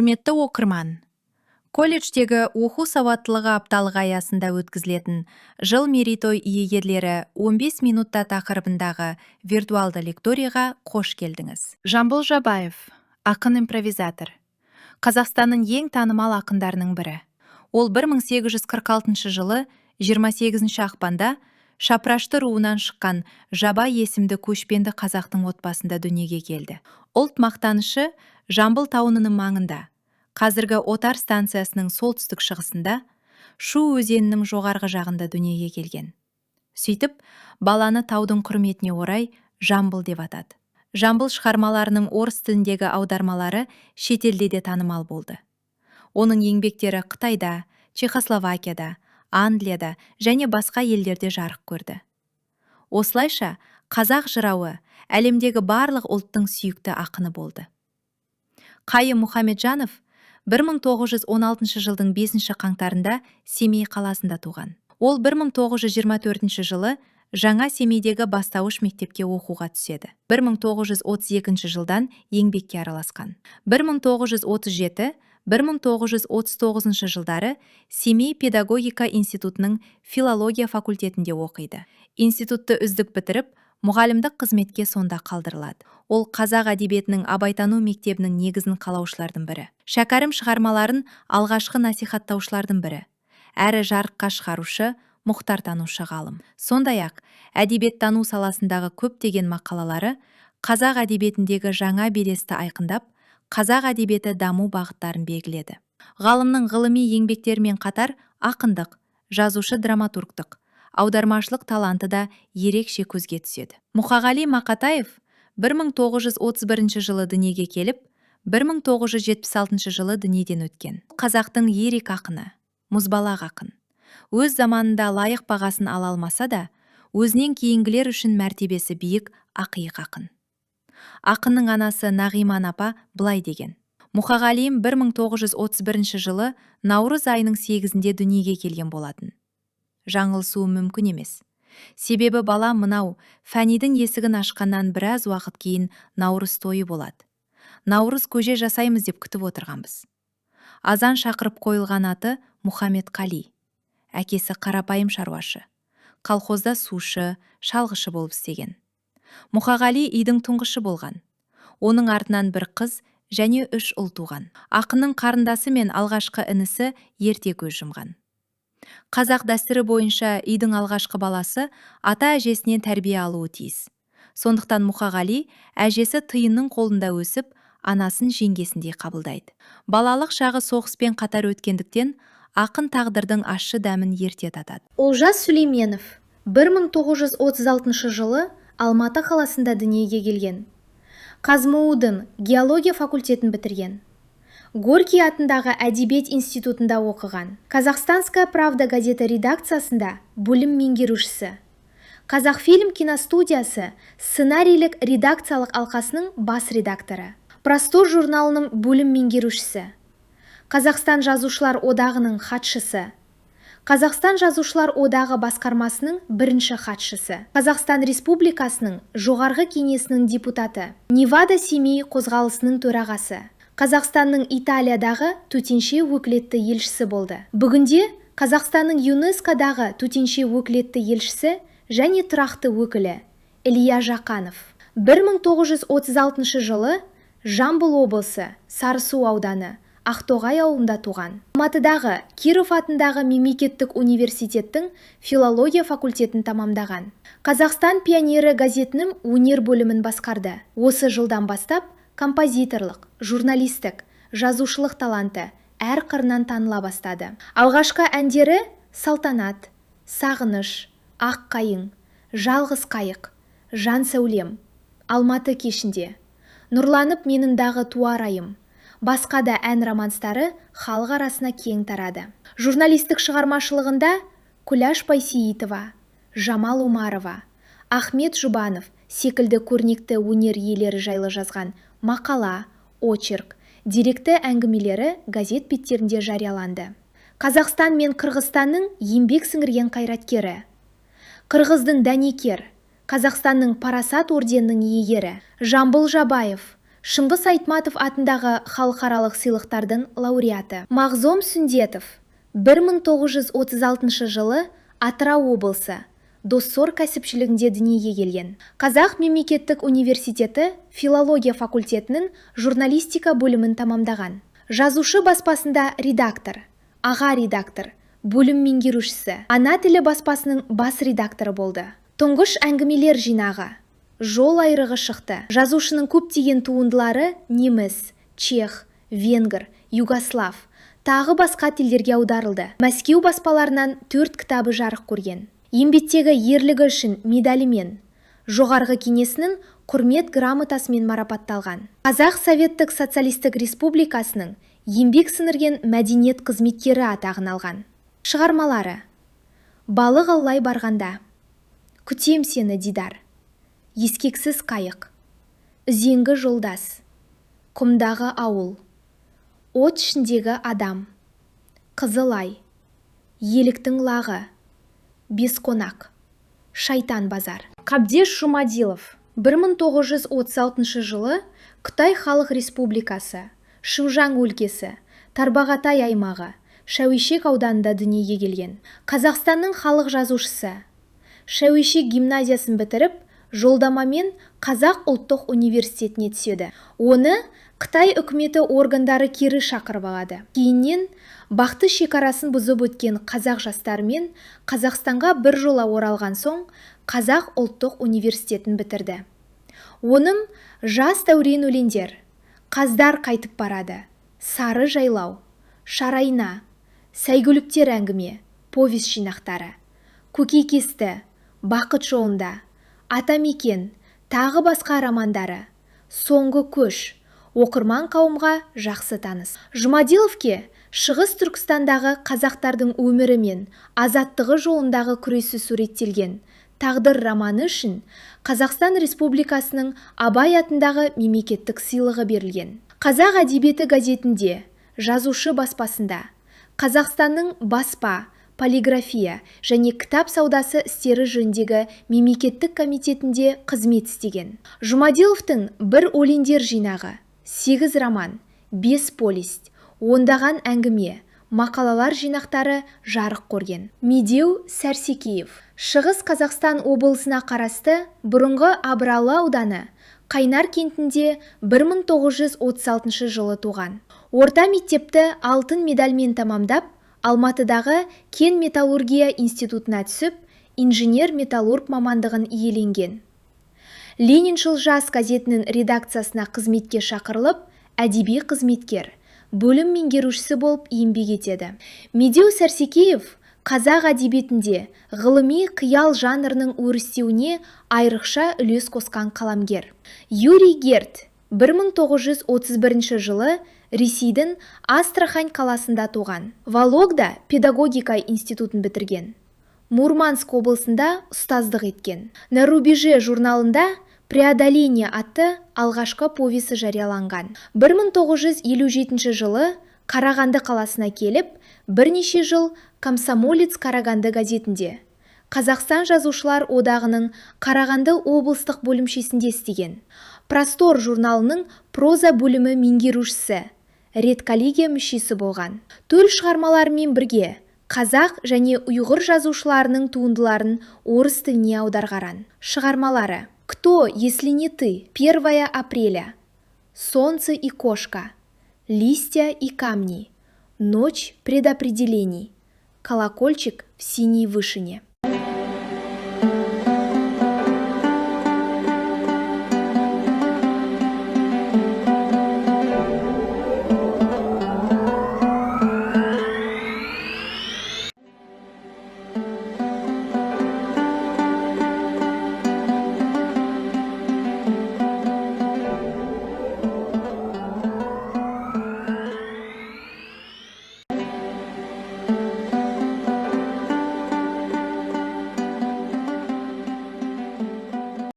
Құрметті оқырман, колледждегі оқу сауаттылығы апталығы аясында өткізілетін жыл мерейтой иегерлері 15 минутта тақырыбындағы виртуалды лекторияға қош келдіңіз. Жамбыл Жабаев, ақын-импровизатор. Қазақстанның ең танымал ақындарының бірі. Ол 1846 жылы 28 ақпанда Шапрашты руынан шыққан Жабай есімді көшпенді қазақтың отбасында дүниеге келді. Ұлт мақтанышы Жамбыл тауының маңында, қазіргі Отар станциясының солтүстік шығысында, Шу өзенінің жоғарғы жағында дүниеге келген. Сөйтіп, баланы таудың құрметіне орай Жамбыл деп атады. Жамбыл шығармаларының орыс тіліндегі аудармалары шетелде де танымал болды. Оның еңбектері Қытайда, Чехословакияда, Англияда және басқа елдерде жарық көрді. Осылайша, қазақ жырауы әлемдегі барлық ұлттың сүйікті ақыны болды. Қайым Мұхамеджанов 1916 жылдың 5 қаңтарында Семей қаласында туған. Ол 1924 жылы Жаңа Семейдегі бастауыш мектепке оқуға түседі. 1932 жылдан еңбекке араласқан. 1937-1939 жылдары Семей педагогика институтының филология факультетінде оқиды. Институтты үздік бітіріп, мұғалімдік қызметке сонда қалдырылады. Ол қазақ әдебиетінің абайтану мектебінің негізін қалаушылардың бірі. Шәкәрім шығармаларын алғашқы насихаттаушылардың бірі. Әрі жарыққа шығарушы, мұхтартанушы ғалым. Сондай-ақ, әдебиеттану саласындағы көптеген мақалалары қазақ әдебиетіндегі жаңа белесті айқындап, қазақ әдебиеті даму бағыттарын белгіледі. Ғалымның ғылыми еңбектерімен қатар ақындық, жазушы драматургтық, аудармашылық таланты да ерекше көзге түседі. Мұқағали Мақатаев 1931 жылы дүниеге келіп, 1976 жылы дүниеден өткен. Қазақтың ерек ақыны, мұзбалақ ақын. Өз заманында лайық бағасын ала алмаса да, өзінен кейінгілер үшін мәртебесі биік ақиық ақын. Ақынның анасы Нағиман апа былай деген. Мұқағалиым 1931 жылы наурыз айының 8-інде дүниеге келген болатын. Жаңылсуы мүмкін емес. Себебі бала мынау фәнидің есігін ашқаннан біраз уақыт кейін наурыз тойы болады. Наурыз көже жасаймыз деп күтіп отырғанбыз. Азан шақырып қойылған аты Мұхамед Қали. Әкесі қарапайым шаруашы. Колхозда сушы, шалғышы болып істеген. Мұқағали үйдің тұңғышы болған. Оның артынан бір қыз және 3 ұл туған. Ақынның қарындасы мен алғашқы інісі ерте көз жұмған. Қазақ дәстүрі бойынша үйдің алғашқы баласы ата әжесінен тәрбие алуы тиіс. Сондықтан Мұқағали әжесі тиынның қолында өсіп, анасын жеңгесіндей қабылдайды. Балалық шағы соғыспен қатар өткендіктен ақын тағдырдың ащы дәмін ерте татады. Олжас Сүлейменов 1936 жылы Алматы қаласында дүниеге келген. КазМУ-дың геология факультетін бітірген. Горький атындағы әдебиет институтында оқыған. Казахстанская правда газеті редакциясында бөлім меңгерушісі. Қазақфильм киностудиясы сценарийлік редакциялық алқасының бас редакторы. Простор журналының бөлім меңгерушісі. Қазақстан жазушылар одағының хатшысы. Қазақстан жазушылар одағы басқармасының бірінші хатшысы. Қазақстан Республикасының жоғарғы кеңесінің депутаты. Невада Семей қозғалысының төрағасы. Қазақстанның Италиядағы төтенше өкілетті елшісі болды. Бүгінде Қазақстанның ЮНЕСКО-дағы төтенше өкілетті елшісі және тұрақты өкілі Илья Жақанов. 1936 жылы Жамбыл облысы Сарысу ауданы Ақтоғай ауылында туған. Алматыдағы Киров атындағы мемлекеттік университеттің филология факультетін тамамдаған. Қазақстан пионері газетінің өнер бөлімін басқарды. Осы жылдан бастап композиторлық, журналистік, жазушылық таланты әр қырынан таныла бастады. Алғашқы әндері Салтанат, Сағыныш, Ақ қайың, Жалғыз қайық, Жан сәулем, Алматы кешінде, Нұрланып менің дағы туар айым, басқа да ән романстары халық арасына кең тарады. Журналистік шығармашылығында Күләш Байсейітова, Жамал Умарова, Ахмет Жұбанов секілді көрнекті өнер иелері жайлы жазған мақала, очерк, деректі әңгімелері газет беттерінде жарияланды. Қазақстан мен Қырғызстанның еңбек сіңірген қайраткері. Қырғыздың дәнекер, Қазақстанның парасат орденінің иегері. Жамбыл Жабаев Шыңғыс Айтматов атындағы халықаралық сыйлықтардың лауреаты. Мағзом Сүндетов 1936 жылы Атырау облысы Доссор кәсіпшілігінде дүниеге келген. Қазақ мемлекеттік университеті филология факультетінің журналистика бөлімін тамамдаған. Жазушы баспасында редактор, аға редактор, бөлім меңгерушісі, ана тілі баспасының бас редакторы болды. Тұңғыш әңгімелер жинағы Жол айрығы шықты. Жазушының көптеген туындылары неміс, чех, венгр, югослав, тағы басқа тілдерге аударылды. Мәскеу баспаларынан 4 кітабы жарық көрген. Еңбектегі ерлігі үшін медалімен, жоғарғы кеңесінің құрмет грамотасымен марапатталған. Қазақ Советтік Социалистік Республикасының еңбек сіңірген мәдениет қызметкері атағын алған. Шығармалары: Балық аулай барғанда, Күтем сені дидар, Ескексіз қайық, Үзеңгі жолдас, Құмдағы ауыл, От ішіндегі адам, Қызыл ай, Еліктің лағы, Бес қонақ, Шайтан базар. Қабдеш Жұмадилов 1936 жылы Қытай Халық Республикасы, Шыңжаң өлкесі, Тарбағатай аймағы, Шәуешек ауданында дүниеге келген. Қазақстанның халық жазушысы. Шәуешек гимназиясын бітіріп, жолдамамен Қазақ ұлттық университетіне түседі. Оны Қытай үкіметі органдары кері шақырып алады. Кейіннен бақты шекарасын бұзып өткен қазақ жастарымен Қазақстанға бір жола оралған соң Қазақ ұлттық университетін бітірді. Оның жас дәурен өлеңдер: Қаздар қайтып барады, Сары жайлау, Шарайна, Сәйгүліктер әңгіме, повесть жинақтары, Көкейкесті, Бақыт жолында, Атамекен, тағы басқа романдары, Соңғы көш, оқырман қауымға жақсы таныс. Жұмадиловке Шығыс Түркістандағы қазақтардың өмірі мен азаттығы жолындағы күресі суреттелген Тағдыр романы үшін Қазақстан Республикасының Абай атындағы мемлекеттік сыйлығы берілген. Қазақ әдебиеті газетінде, жазушы баспасында, Қазақстанның баспа, полиграфия және кітап саудасы істері жөніндегі мемлекеттік комитетінде қызмет істеген. Жұмадиловтың бір өлеңдер жинағы, 8 роман, 5 повесть, ондаған әңгіме, мақалалар жинақтары жарық көрген. Медеу Сәрсекеев Шығыс Қазақстан облысына қарасты бұрынғы Абралы ауданы Қайнар кентінде 1936 жылы туған. Орта мектепті алтын медальмен тамамдап, Алматыдағы Кен металлургия институтына түсіп, инженер-металлург мамандығын иеленген. Лениншіл жас газетінің редакциясына қызметке шақырылып, әдеби қызметкер, бөлім меңгерушісі болып еңбек етеді. Медеу Сәрсекеев қазақ әдебиетінде ғылыми қиял жанрының өрістеуіне айрықша үлес қосқан қаламгер. Юрий Герд 1931 жылы Ресейдің Астрахань қаласында туған. Вологда педагогика институтын бітірген. Мурманск облысында ұстаздық еткен. На рубеже журналында Преодоление атты алғашқы повесі жарияланған. 1957 жылы Қарағанды қаласына келіп, бірнеше жыл Комсомолец Қарағанды газетінде, Қазақстан жазушылар одағының Қарағанды облыстық бөлімшесінде істеген. Простор журналының проза бөлімі меңгерушісі, редколлегия мүшесі болған. Төл шығармаларымен бірге қазақ және ұйғыр жазушыларының туындыларын орыс тіліне аударған. Шығармалары: Кто, если не ты? 1 апреля, Солнце и кошка, Листья и камни, Ночь предопределений, Колокольчик в синей вышине.